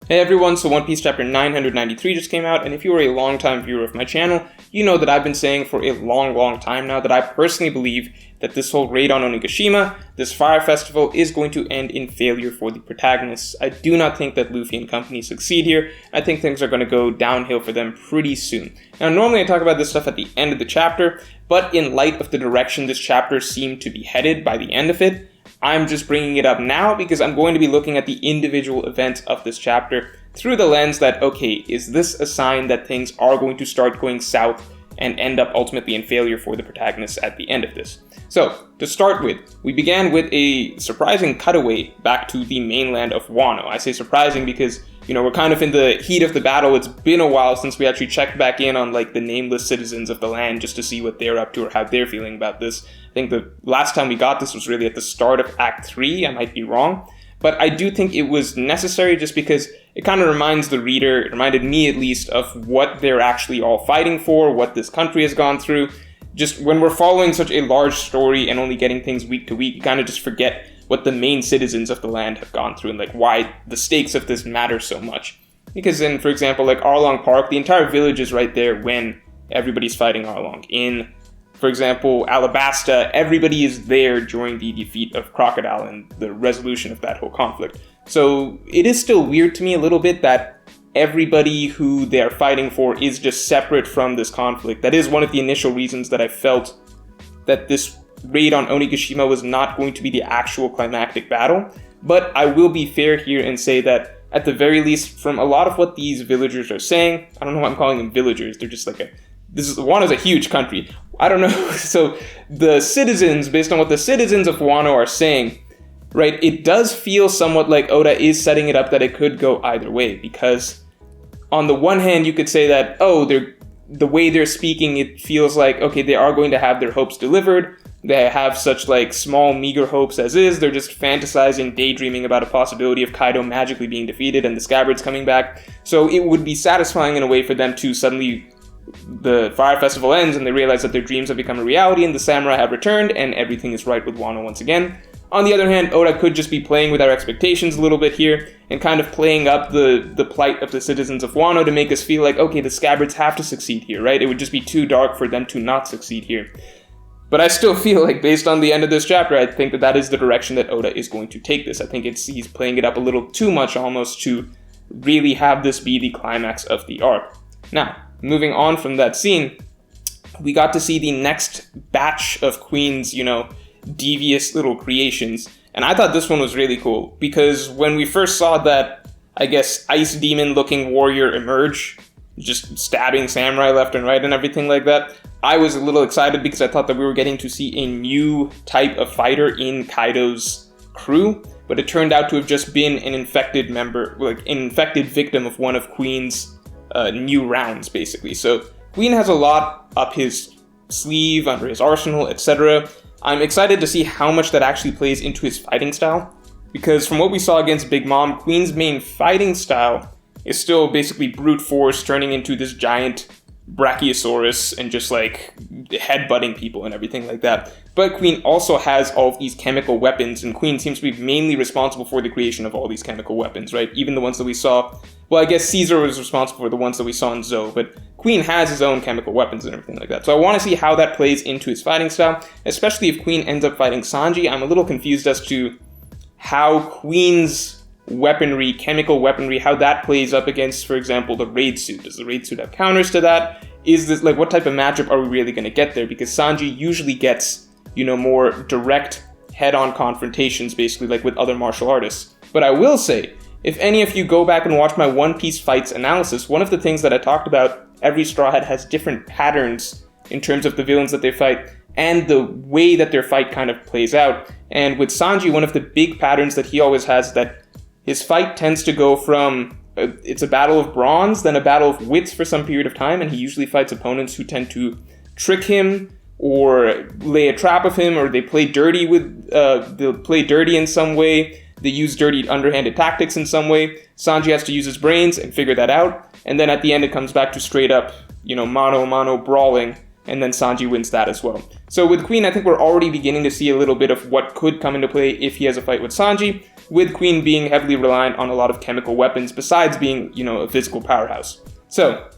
Hey everyone, so One Piece chapter 993 just came out, and if you are a long-time viewer of my channel, you know that I've been saying for a long time now that I personally believe that this whole raid on Onigashima, this fire festival, is going to end in failure for the protagonists. I do not think that Luffy and company succeed here. I think things are going to go downhill for them pretty soon. Now, normally I talk about this stuff at the end of the chapter, but in light of the direction this chapter seemed to be headed by the end of it, I'm just bringing it up now because I'm going to be looking at the individual events of this chapter through the lens that, okay, is this a sign that things are going to start going south and end up ultimately in failure for the protagonists at the end of this? So, to start with, we began with a surprising cutaway back to the mainland of Wano. I say surprising because, we're kind of in the heat of the battle. It's been a while since we actually checked back in on, the nameless citizens of the land just to see what they're up to or how they're feeling about this. I think the last time we got this was really at the start of Act 3. I might be wrong. But I do think it was necessary just because it kind of reminds the reader, it reminded me at least, of what they're actually all fighting for, what this country has gone through. Just when we're following such a large story and only getting things week to week, you kind of just forget what the main citizens of the land have gone through and why the stakes of this matter so much. Because in, for example, Arlong Park, the entire village is right there when everybody's fighting Arlong. In, for example, Alabasta, everybody is there during the defeat of Crocodile and the resolution of that whole conflict. So it is still weird to me a little bit that everybody who they're fighting for is just separate from this conflict. That is one of the initial reasons that I felt that this raid on Onigashima was not going to be the actual climactic battle. But I will be fair here and say that at the very least, from a lot of what these villagers are saying, I don't know why I'm calling them villagers, they're just Wano's a huge country. I don't know. So the citizens, based on what the citizens of Wano are saying, right, it does feel somewhat like Oda is setting it up that it could go either way. Because on the one hand, you could say that, the way they're speaking, it feels like, okay, they are going to have their hopes delivered. They have such small, meager hopes as is. They're just fantasizing, daydreaming about a possibility of Kaido magically being defeated and the Scabbards coming back. So it would be satisfying in a way for them to suddenly, the fire festival ends and they realize that their dreams have become a reality and the samurai have returned and everything is right with Wano once again. On the other hand, Oda could just be playing with our expectations a little bit here and kind of playing up the plight of the citizens of Wano to make us feel like, okay, the Scabbards have to succeed here, right? It would just be too dark for them to not succeed here. But I still feel like, based on the end of this chapter, I think that is the direction that Oda is going to take this. I think he's playing it up a little too much almost to really have this be the climax of the arc. Now, moving on from that scene, we got to see the next batch of Queen's, devious little creations. And I thought this one was really cool, because when we first saw that, I guess, ice demon looking warrior emerge, just stabbing samurai left and right and everything like that, I was a little excited because I thought that we were getting to see a new type of fighter in Kaido's crew, but it turned out to have just been an infected member, an infected victim of one of Queen's new rounds, basically. So Queen has a lot up his sleeve, under his arsenal, etc. I'm excited to see how much that actually plays into his fighting style, because from what we saw against Big Mom, Queen's main fighting style is still basically brute force, turning into this giant Brachiosaurus and just headbutting people and everything like that. But Queen also has all of these chemical weapons, and Queen seems to be mainly responsible for the creation of all these chemical weapons, right? Even the ones that we saw, well, I guess Caesar was responsible for the ones that we saw in Zou, but Queen has his own chemical weapons and everything like that. So I want to see how that plays into his fighting style, especially if Queen ends up fighting Sanji. I'm a little confused as to how Queen's weaponry, chemical weaponry, how that plays up against, for example, the raid suit. Does the raid suit have counters to that? Is this, what type of matchup are we really going to get there? Because Sanji usually gets, more direct head-on confrontations, basically, with other martial artists. But I will say, if any of you go back and watch my One Piece fights analysis, one of the things that I talked about, every Straw Hat has different patterns in terms of the villains that they fight and the way that their fight kind of plays out. And with Sanji, one of the big patterns that he always has is that his fight tends to go from, it's a battle of bronze, then a battle of wits for some period of time, and he usually fights opponents who tend to trick him or lay a trap of him, or they play dirty they'll play dirty in some way, they use dirty underhanded tactics in some way. Sanji has to use his brains and figure that out, and then at the end it comes back to straight up, mano a mano brawling, and then Sanji wins that as well. So with Queen, I think we're already beginning to see a little bit of what could come into play if he has a fight with Sanji. with Queen being heavily reliant on a lot of chemical weapons besides being, a physical powerhouse. So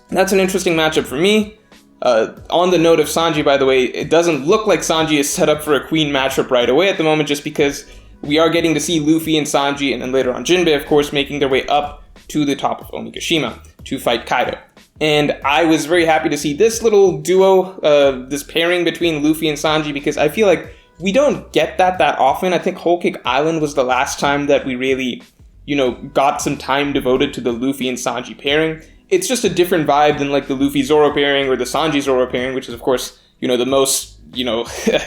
that's an interesting matchup for me. On the note of Sanji, by the way, it doesn't look like Sanji is set up for a Queen matchup right away at the moment, just because we are getting to see Luffy and Sanji, and then later on Jinbei, of course, making their way up to the top of Onigashima to fight Kaido. And I was very happy to see this little duo, this pairing between Luffy and Sanji, because I feel like we don't get that often. I think Whole Cake Island was the last time that we really, got some time devoted to the Luffy and Sanji pairing. It's just a different vibe than like the Luffy-Zoro pairing or the Sanji-Zoro pairing, which is, of course, the most,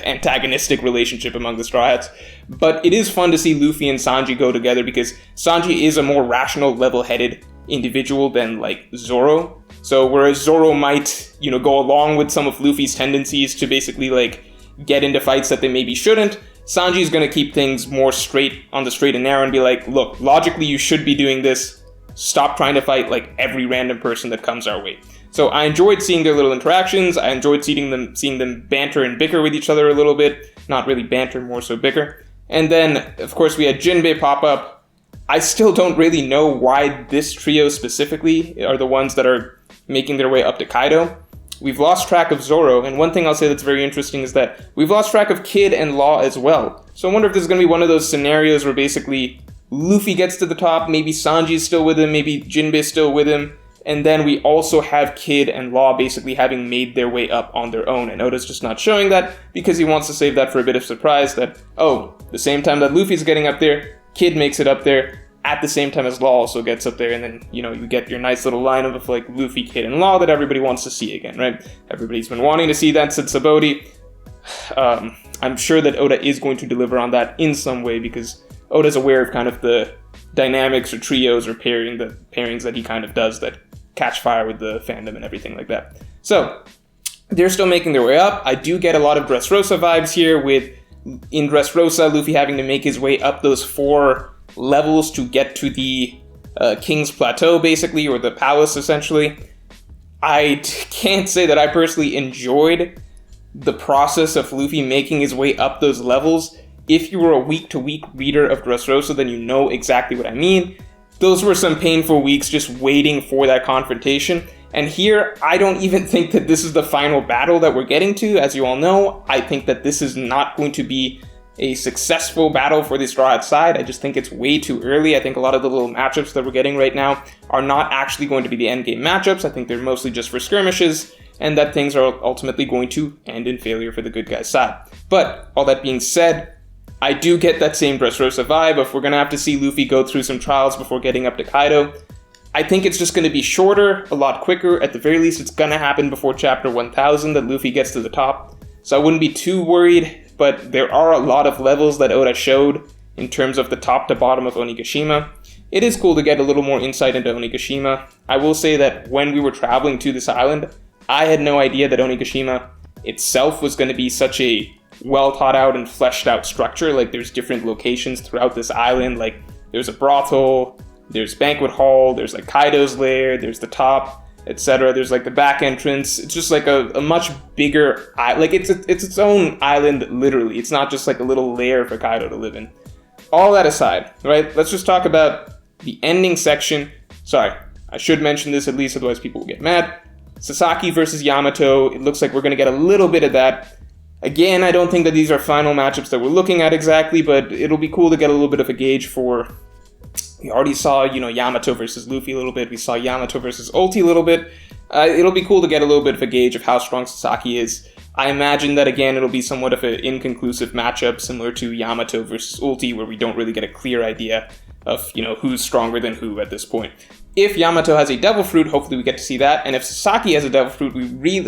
antagonistic relationship among the Straw Hats. But it is fun to see Luffy and Sanji go together because Sanji is a more rational, level-headed individual than, like, Zoro. So whereas Zoro might, go along with some of Luffy's tendencies to basically, like, get into fights that they maybe shouldn't, Sanji's going to keep things more straight on the straight and narrow and be like, look, logically you should be doing this. Stop trying to fight, like, every random person that comes our way. So I enjoyed seeing their little interactions. I enjoyed seeing them banter and bicker with each other a little bit. Not really banter, more so bicker. And then, of course, we had Jinbei pop up. I still don't really know why this trio specifically are the ones that are making their way up to Kaido. We've lost track of Zoro, and one thing I'll say that's very interesting is that we've lost track of Kid and Law as well. So I wonder if this is going to be one of those scenarios where basically Luffy gets to the top, maybe Sanji's still with him, maybe Jinbei's still with him, and then we also have Kid and Law basically having made their way up on their own, and Oda's just not showing that because he wants to save that for a bit of surprise that, the same time that Luffy's getting up there, Kid makes it up there at the same time as Law also gets up there, and then, you get your nice little lineup of, like, Luffy, Kid, and Law that everybody wants to see again, right? Everybody's been wanting to see that since Sabaody. I'm sure that Oda is going to deliver on that in some way because Oda's aware of kind of the dynamics or trios or pairings that he kind of does that catch fire with the fandom and everything like that. So, they're still making their way up. I do get a lot of Dressrosa vibes here with, in Dressrosa, Luffy having to make his way up those 4 levels to get to the King's Plateau, basically, or the palace, essentially. I can't say that I personally enjoyed the process of Luffy making his way up those levels. If you were a week-to-week reader of Dressrosa, then you know exactly what I mean. Those were some painful weeks just waiting for that confrontation. And here, I don't even think that this is the final battle that we're getting to. As you all know, I think that this is not going to be a successful battle for the Straw Hat side. I just think it's way too early. I think a lot of the little matchups that we're getting right now are not actually going to be the endgame matchups. I think they're mostly just for skirmishes, and that things are ultimately going to end in failure for the good guys' side. But, all that being said, I do get that same Dressrosa vibe if we're going to have to see Luffy go through some trials before getting up to Kaido. I think it's just going to be shorter, a lot quicker. At the very least, it's going to happen before chapter 1000 that Luffy gets to the top. So I wouldn't be too worried, but there are a lot of levels that Oda showed in terms of the top to bottom of Onigashima. It is cool to get a little more insight into Onigashima. I will say that when we were traveling to this island, I had no idea that Onigashima itself was going to be such a well thought out and fleshed out structure. Like, there's different locations throughout this island. Like, there's a brothel, there's banquet hall, there's like Kaido's lair, there's the top, etc. There's like the back entrance. It's just like a much bigger, like it's its own island, literally. It's not just like a little lair for Kaido to live in. All that aside, right? Let's just talk about the ending section. Sorry, I should mention this at least, otherwise people will get mad. Sasaki versus Yamato. It looks like we're going to get a little bit of that. Again, I don't think that these are final matchups that we're looking at exactly, but it'll be cool to get a little bit of a gauge for... We already saw, Yamato versus Luffy a little bit. We saw Yamato versus Ulti a little bit. It'll be cool to get a little bit of a gauge of how strong Sasaki is. I imagine that, again, it'll be somewhat of an inconclusive matchup, similar to Yamato versus Ulti, where we don't really get a clear idea of, who's stronger than who at this point. If Yamato has a Devil Fruit, hopefully we get to see that. And if Sasaki has a Devil Fruit,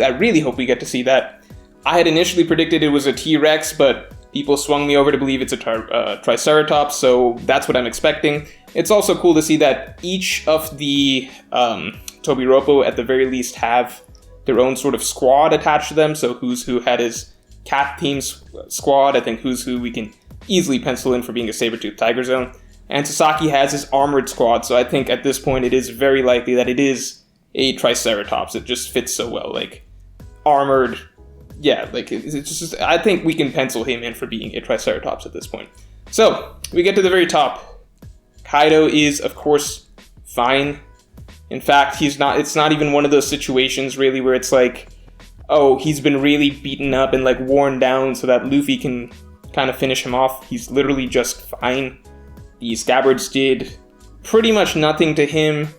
I really hope we get to see that. I had initially predicted it was a T-Rex, but people swung me over to believe it's a Triceratops, so that's what I'm expecting. It's also cool to see that each of the Tobiropo, at the very least, have their own sort of squad attached to them. So Who's Who had his cat team squad. I think Who's Who we can easily pencil in for being a Saber-Tooth Tiger Zone. And Sasaki has his armored squad, so I think at this point it is very likely that it is a Triceratops. It just fits so well, like, armored. Yeah, like, it's just, I think we can pencil him in for being a Triceratops at this point. So, we get to the very top. Kaido is, of course, fine. In fact, it's not even one of those situations, really, where it's like, oh, he's been really beaten up and, like, worn down so that Luffy can kind of finish him off. He's literally just fine. The Scabbards did pretty much nothing to him.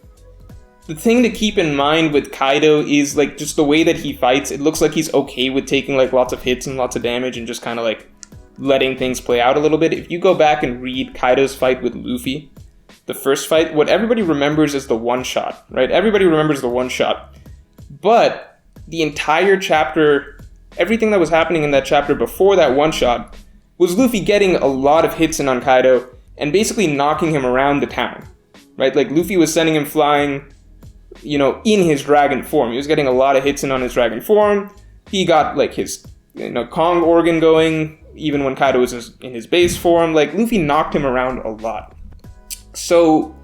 The thing to keep in mind with Kaido is, like, just the way that he fights. It looks like he's okay with taking, like, lots of hits and lots of damage and just kind of, like, letting things play out a little bit. If you go back and read Kaido's fight with Luffy, the first fight, what everybody remembers is the one-shot, right? Everybody remembers the one-shot. But the entire chapter, everything that was happening in that chapter before that one-shot, was Luffy getting a lot of hits in on Kaido and basically knocking him around the town, right? Like, Luffy was sending him flying, you know, in his dragon form. He was getting a lot of hits in on his dragon form. He got, like, his, you know, Kong organ going, even when Kaido was in his base form. Like, Luffy knocked him around a lot. So,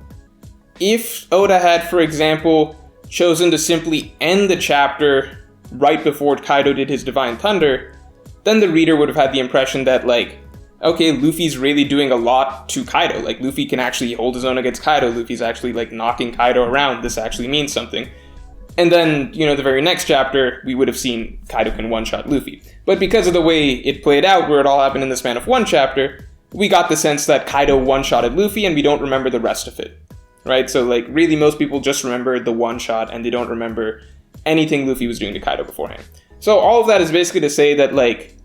if Oda had, for example, chosen to simply end the chapter right before Kaido did his Divine Thunder, then the reader would have had the impression that, like, okay, Luffy's really doing a lot to Kaido. Like, Luffy can actually hold his own against Kaido. Luffy's actually, like, knocking Kaido around. This actually means something. And then, you know, the very next chapter, we would have seen Kaido can one-shot Luffy. But because of the way it played out, where it all happened in the span of one chapter, we got the sense that Kaido one-shotted Luffy, and we don't remember the rest of it, right? So, like, really, most people just remember the one-shot, and they don't remember anything Luffy was doing to Kaido beforehand. So all of that is basically to say that, like,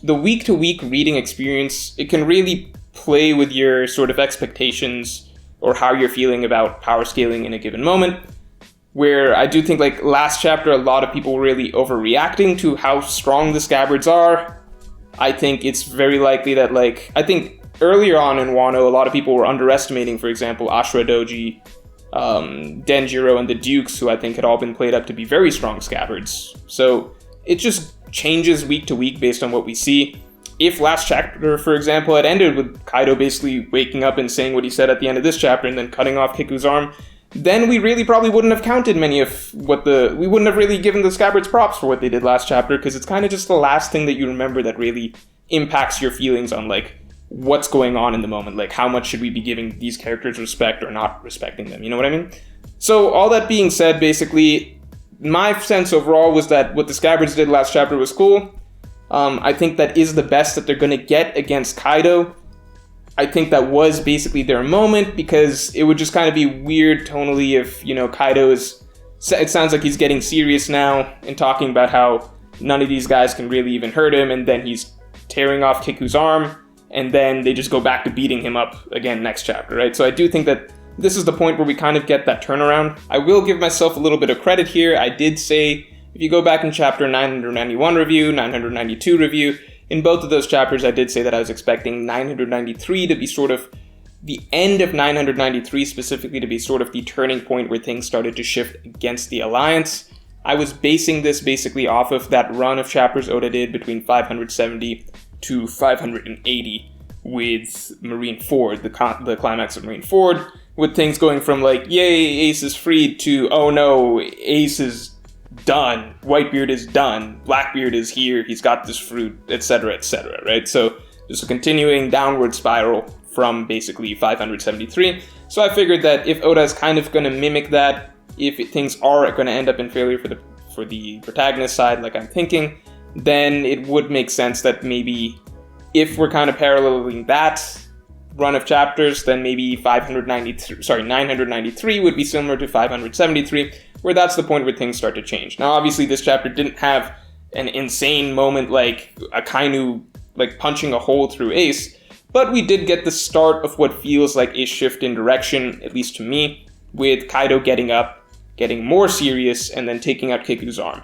the week-to-week reading experience, it can really play with your sort of expectations or how you're feeling about power scaling in a given moment. Where I do think, like, last chapter, a lot of people were really overreacting to how strong the Scabbards are. I think it's very likely that, like, I think earlier on in Wano, a lot of people were underestimating, for example, Ashura Doji, Denjiro, and the Dukes, who I think had all been played up to be very strong Scabbards. So it just changes week to week based on what we see. If last chapter, for example, had ended with Kaido basically waking up and saying what he said at the end of this chapter and then cutting off Kiku's arm, then we really probably wouldn't have counted many of we wouldn't have really given the Scabbards props for what they did last chapter, because it's kind of just the last thing that you remember that really impacts your feelings on, like, what's going on in the moment. Like, how much should we be giving these characters respect or not respecting them? You know what I mean? So, all that being said, basically, my sense overall was that what the Scabbards did last chapter was cool. I think that is the best that they're going to get against Kaido. I think that was basically their moment, because it would just kind of be weird tonally if, you know, Kaido is... It sounds like he's getting serious now and talking about how none of these guys can really even hurt him, and then he's tearing off Kiku's arm, and then they just go back to beating him up again next chapter, right? So I do think that this is the point where we kind of get that turnaround. I will give myself a little bit of credit here. I did say, if you go back in chapter 991 review, 992 review, in both of those chapters, I did say that I was expecting 993 to be sort of the end of 993, specifically to be sort of the turning point where things started to shift against the Alliance. I was basing this basically off of that run of chapters Oda did between 570 to 580 with Marineford, the climax of Marineford, with things going from, like, yay, Ace is freed, to, oh no, Ace is done, Whitebeard is done, Blackbeard is here, he's got this fruit, etc., right? So just a continuing downward spiral from basically 573. So I figured that if Oda is kind of going to mimic that, if things are going to end up in failure for the protagonist side, like I'm thinking, then it would make sense that maybe if we're kind of paralleling that run of chapters, then maybe 993 would be similar to 573, where that's the point where things start to change. Now, obviously, this chapter didn't have an insane moment like Akainu, like, punching a hole through Ace, but we did get the start of what feels like a shift in direction, at least to me, with Kaido getting up, getting more serious, and then taking out Kiku's arm.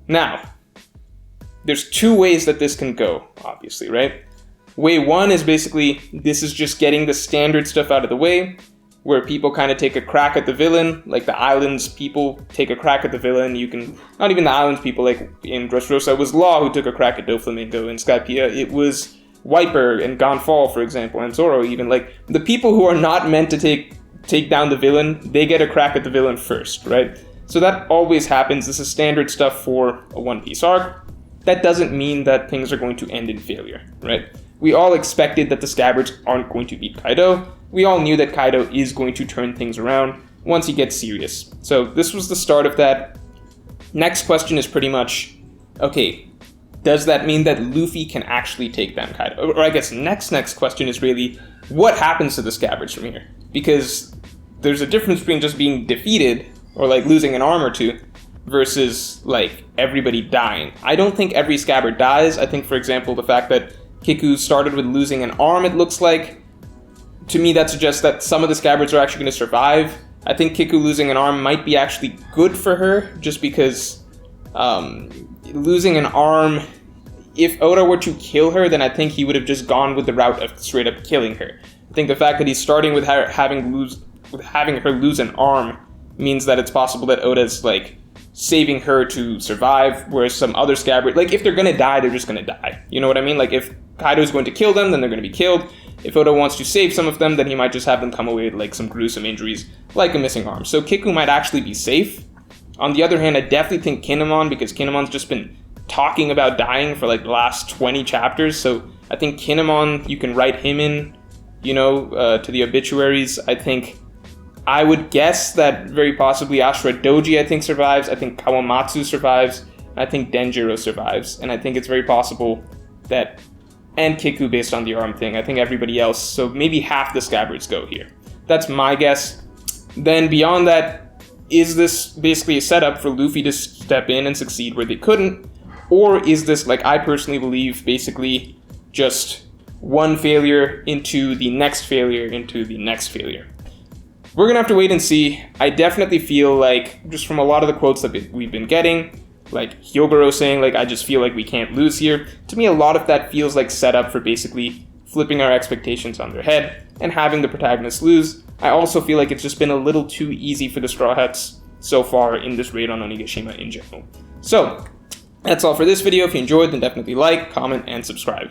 Now, there's two ways that this can go, obviously, right? Way one is basically, this is just getting the standard stuff out of the way, where people kind of take a crack at the villain, like the islands people take a crack at the villain. You can, not even the islands people, like in Dressrosa, it was Law who took a crack at Doflamingo. In Skypiea, it was Wiper and Gonfall, for example, and Zoro even. Like, the people who are not meant to take down the villain, they get a crack at the villain first, right? So that always happens. This is standard stuff for a One Piece arc. That doesn't mean that things are going to end in failure, right? we all expected that the Scabbards aren't going to beat Kaido. We all knew that Kaido is going to turn things around once he gets serious. So this was the start of that. Next question is pretty much, okay, does that mean that Luffy can actually take down Kaido? Or I guess next question is really, what happens to the Scabbards from here? Because there's a difference between just being defeated or like losing an arm or two versus like everybody dying. I don't think every Scabbard dies. I think, for example, the fact that Kiku started with losing an arm, it looks like, to me that suggests that some of the Scabbards are actually going to survive. I think Kiku losing an arm might be actually good for her, just because losing an arm, if Oda were to kill her, then I think he would have just gone with the route of straight up killing her. I think the fact that he's starting with having her lose an arm means that it's possible that Oda's like saving her to survive, whereas some other Scabbard, like if they're gonna die, they're just gonna die. You know what I mean? Like if Kaido's going to kill them, then they're gonna be killed. If Oda wants to save some of them, then he might just have them come away with like some gruesome injuries, like a missing arm. So Kiku might actually be safe. On the other hand, I definitely think Kinemon, because Kinemon's just been talking about dying for like the last 20 chapters, so I think Kinemon, you can write him in, you know, to the obituaries. I would guess that very possibly Ashura Doji, I think, survives. I think Kawamatsu survives. I think Denjiro survives. And I think it's very possible that, and Kiku based on the arm thing, I think everybody else, so maybe half the Scabbards go here. That's my guess. Then beyond that, is this basically a setup for Luffy to step in and succeed where they couldn't? Or is this, like I personally believe, basically just one failure into the next failure into the next failure? We're gonna have to wait and see. I definitely feel like, just from a lot of the quotes that we've been getting, like Hyogoro saying, like, I just feel like we can't lose here. To me, a lot of that feels like set up for basically flipping our expectations on their head and having the protagonist lose. I also feel like it's just been a little too easy for the Straw Hats so far in this raid on Onigashima in general. So, that's all for this video. If you enjoyed, then definitely like, comment, and subscribe.